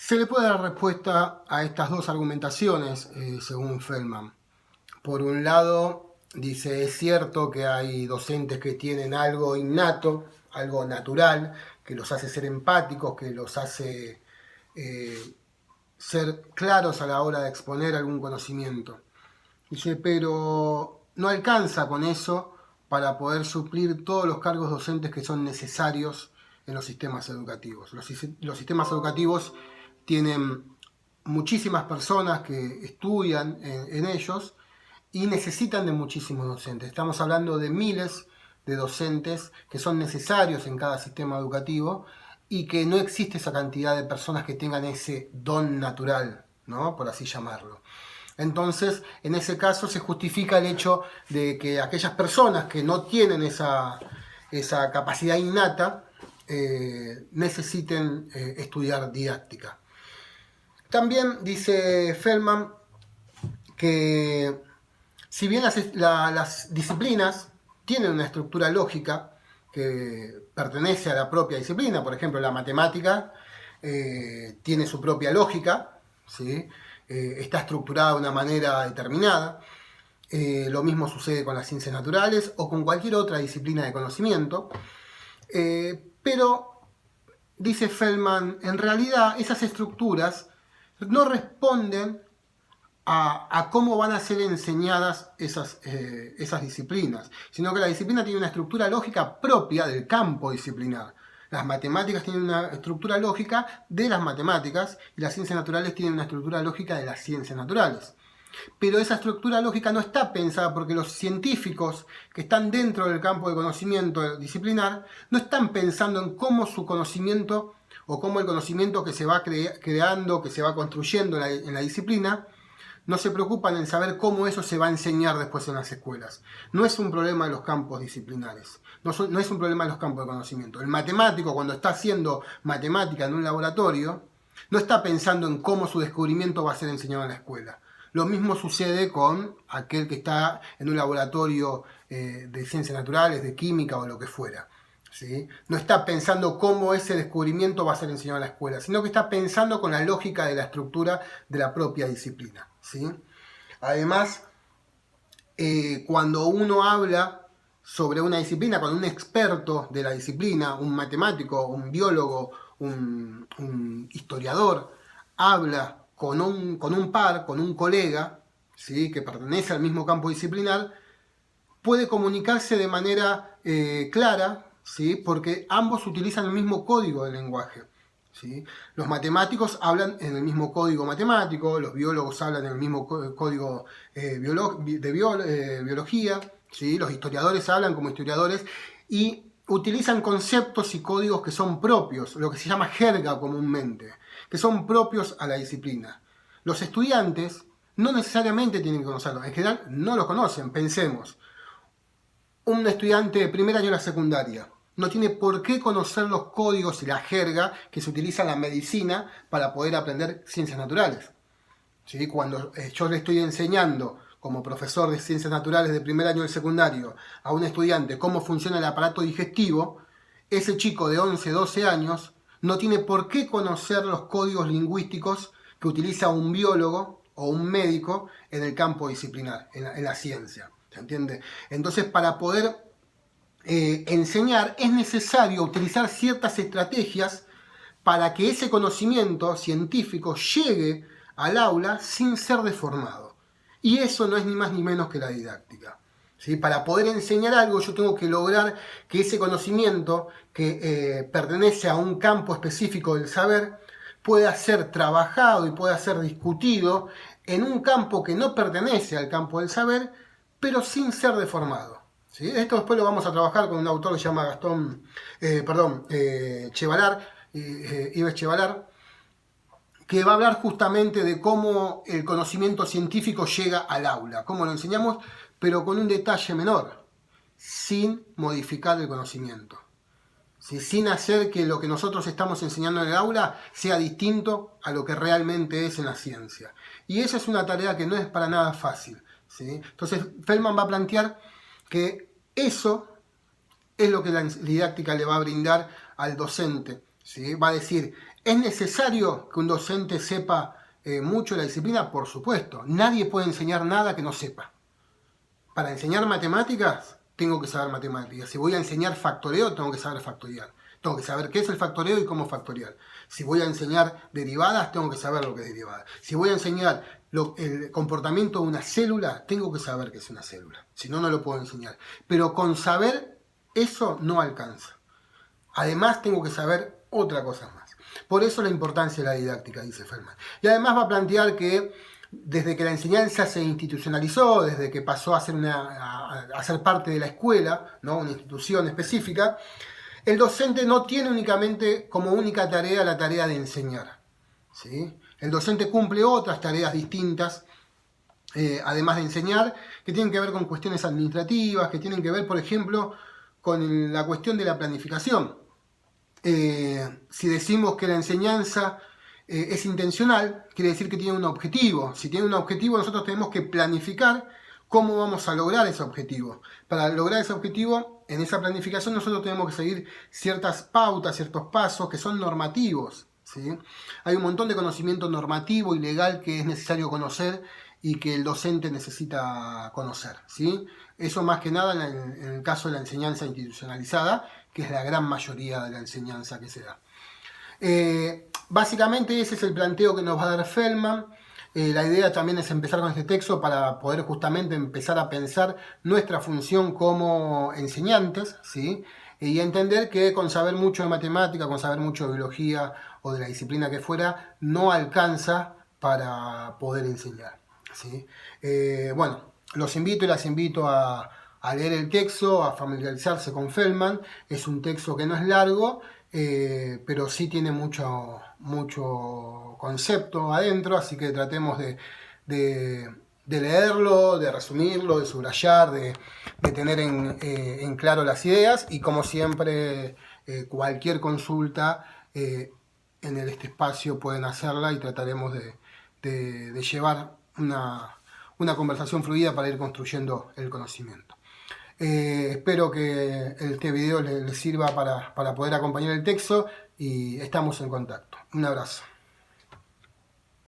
Se le puede dar respuesta a estas dos argumentaciones, según Feldman. Por un lado, dice, es cierto que hay docentes que tienen algo innato, algo natural, que los hace ser empáticos, que los hace ser claros a la hora de exponer algún conocimiento. Dice, pero no alcanza con eso para poder suplir todos los cargos docentes que son necesarios en los sistemas educativos. Los sistemas educativos tienen muchísimas personas que estudian en ellos y necesitan de muchísimos docentes. Estamos hablando de miles de docentes que son necesarios en cada sistema educativo y que no existe esa cantidad de personas que tengan ese don natural, ¿no? Por así llamarlo. Entonces, en ese caso se justifica el hecho de que aquellas personas que no tienen esa capacidad innata necesiten estudiar didáctica. También dice Feldman que si bien las disciplinas tienen una estructura lógica que pertenece a la propia disciplina, por ejemplo, la matemática tiene su propia lógica, ¿sí? Está estructurada de una manera determinada. Lo mismo sucede con las ciencias naturales o con cualquier otra disciplina de conocimiento. Pero, dice Feldman, en realidad esas estructuras no responden a cómo van a ser enseñadas esas disciplinas, sino que la disciplina tiene una estructura lógica propia del campo disciplinar. Las matemáticas tienen una estructura lógica de las matemáticas y las ciencias naturales tienen una estructura lógica de las ciencias naturales. Pero esa estructura lógica no está pensada porque los científicos que están dentro del campo de conocimiento disciplinar no están pensando en cómo su conocimiento o cómo el conocimiento que se va creando, que se va construyendo en la disciplina, no se preocupan en saber cómo eso se va a enseñar después en las escuelas. No es un problema de los campos disciplinares, no es un problema de los campos de conocimiento. El matemático, cuando está haciendo matemática en un laboratorio, no está pensando en cómo su descubrimiento va a ser enseñado en la escuela. Lo mismo sucede con aquel que está en un laboratorio de ciencias naturales, de química o lo que fuera, ¿sí? No está pensando cómo ese descubrimiento va a ser enseñado en la escuela, sino que está pensando con la lógica de la estructura de la propia disciplina, ¿sí? Además, cuando uno habla sobre una disciplina, cuando un experto de la disciplina, un matemático, un biólogo, un historiador, habla con un par, con un colega, ¿sí? Que pertenece al mismo campo disciplinar, puede comunicarse de manera clara, ¿sí? Porque ambos utilizan el mismo código de lenguaje, ¿sí? Los matemáticos hablan en el mismo código matemático, los biólogos hablan en el mismo código de biología, ¿sí? Los historiadores hablan como historiadores y utilizan conceptos y códigos que son propios, lo que se llama jerga comúnmente, que son propios a la disciplina. Los estudiantes no necesariamente tienen que conocerlos, en general no los conocen. Pensemos, un estudiante de primer año de la secundaria no tiene por qué conocer los códigos y la jerga que se utiliza en la medicina para poder aprender ciencias naturales, ¿sí? Cuando yo le estoy enseñando como profesor de ciencias naturales de primer año del secundario a un estudiante cómo funciona el aparato digestivo, ese chico de 11, 12 años no tiene por qué conocer los códigos lingüísticos que utiliza un biólogo o un médico en el campo disciplinar, en la ciencia. ¿Se entiende? Entonces, para poder enseñar es necesario utilizar ciertas estrategias para que ese conocimiento científico llegue al aula sin ser deformado. Y eso no es ni más ni menos que la didáctica, ¿sí? Para poder enseñar algo yo tengo que lograr que ese conocimiento que pertenece a un campo específico del saber pueda ser trabajado y pueda ser discutido en un campo que no pertenece al campo del saber, pero sin ser deformado, ¿sí? Esto después lo vamos a trabajar con un autor que se llama Chevalar, Yves Chevalar, que va a hablar justamente de cómo el conocimiento científico llega al aula, cómo lo enseñamos, pero con un detalle menor, sin modificar el conocimiento, ¿sí? Sin hacer que lo que nosotros estamos enseñando en el aula sea distinto a lo que realmente es en la ciencia. Y esa es una tarea que no es para nada fácil, ¿sí? Entonces Feldman va a plantear que eso es lo que la didáctica le va a brindar al docente, ¿sí? Va a decir, ¿es necesario que un docente sepa mucho la disciplina? Por supuesto. Nadie puede enseñar nada que no sepa. Para enseñar matemáticas, tengo que saber matemáticas. Si voy a enseñar factoreo, tengo que saber factorial. Tengo que saber qué es el factoreo y cómo factorial. Si voy a enseñar derivadas, tengo que saber lo que es derivada. Si voy a enseñar el comportamiento de una célula, tengo que saber qué es una célula. Si no, no lo puedo enseñar. Pero con saber eso no alcanza. Además, tengo que saber otra cosa más. Por eso la importancia de la didáctica, dice Feldman. Y además va a plantear que desde que la enseñanza se institucionalizó, desde que pasó a ser parte de la escuela, ¿no? Una institución específica, el docente no tiene únicamente como única tarea la tarea de enseñar, ¿sí? El docente cumple otras tareas distintas, además de enseñar, que tienen que ver con cuestiones administrativas, que tienen que ver, por ejemplo, con la cuestión de la planificación. Si decimos que la enseñanza es intencional, quiere decir que tiene un objetivo. Si tiene un objetivo, nosotros tenemos que planificar cómo vamos a lograr ese objetivo. Para lograr ese objetivo, en esa planificación nosotros tenemos que seguir ciertas pautas, ciertos pasos que son normativos, ¿sí? Hay un montón de conocimiento normativo y legal que es necesario conocer y que el docente necesita conocer, ¿sí? Eso más que nada en el caso de la enseñanza institucionalizada, que es la gran mayoría de la enseñanza que se da. Básicamente ese es el planteo que nos va a dar Feldman. La idea también es empezar con este texto para poder justamente empezar a pensar nuestra función como enseñantes, ¿sí? Y entender que con saber mucho de matemática, con saber mucho de biología o de la disciplina que fuera, no alcanza para poder enseñar, ¿sí? Bueno, los invito y las invito a leer el texto, a familiarizarse con Feldman. Es un texto que no es largo, pero sí tiene mucho concepto adentro, así que tratemos de leerlo, de resumirlo, de subrayar, de tener en claro las ideas, y como siempre, cualquier consulta en este espacio pueden hacerla y trataremos de llevar una conversación fluida para ir construyendo el conocimiento. Espero que este video les sirva para poder acompañar el texto y estamos en contacto. Un abrazo.